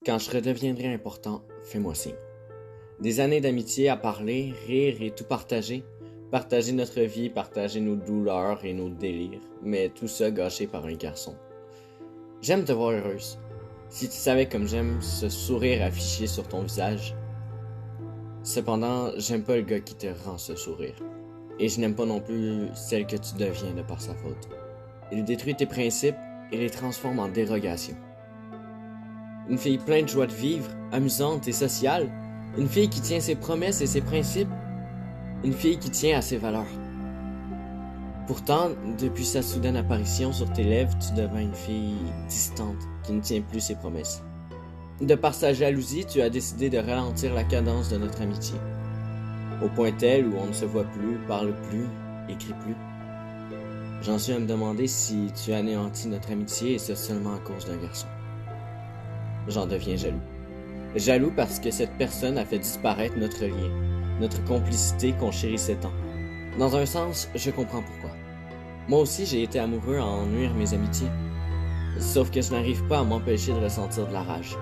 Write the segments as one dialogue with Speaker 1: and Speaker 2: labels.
Speaker 1: Quand je redeviendrai important, fais-moi signe. Des années d'amitié à parler, rire et tout partager. Partager notre vie, partager nos douleurs et nos délires, mais tout ça gâché par un garçon. J'aime te voir heureuse. Si tu savais comme j'aime ce sourire affiché sur ton visage. Cependant, j'aime pas le gars qui te rend ce sourire. Et je n'aime pas non plus celle que tu deviens de par sa faute. Il détruit tes principes et les transforme en dérogation. Une fille pleine de joie de vivre, amusante et sociale. Une fille qui tient ses promesses et ses principes. Une fille qui tient à ses valeurs. Pourtant, depuis sa soudaine apparition sur tes lèvres, tu deviens une fille distante qui ne tient plus ses promesses. De par sa jalousie, tu as décidé de ralentir la cadence de notre amitié. Au point tel où on ne se voit plus, parle plus, écrit plus. J'en suis à me demander si tu anéantis notre amitié et ce seulement à cause d'un garçon. J'en deviens jaloux. Jaloux parce que cette personne a fait disparaître notre lien, notre complicité qu'on chérissait tant. Dans un sens, je comprends pourquoi. Moi aussi, j'ai été amoureux à en nuire mes amitiés. Sauf que je n'arrive pas à m'empêcher de ressentir de la rage.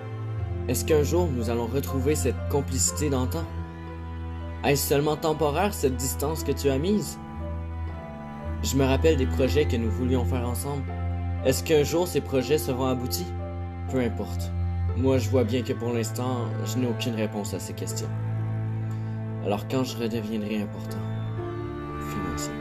Speaker 1: Est-ce qu'un jour, nous allons retrouver cette complicité d'antan? Est-ce seulement temporaire, cette distance que tu as mise? Je me rappelle des projets que nous voulions faire ensemble. Est-ce qu'un jour, ces projets seront aboutis? Peu importe. Moi, je vois bien que pour l'instant, je n'ai aucune réponse à ces questions. Alors quand je redeviendrai important, fais-moi signe.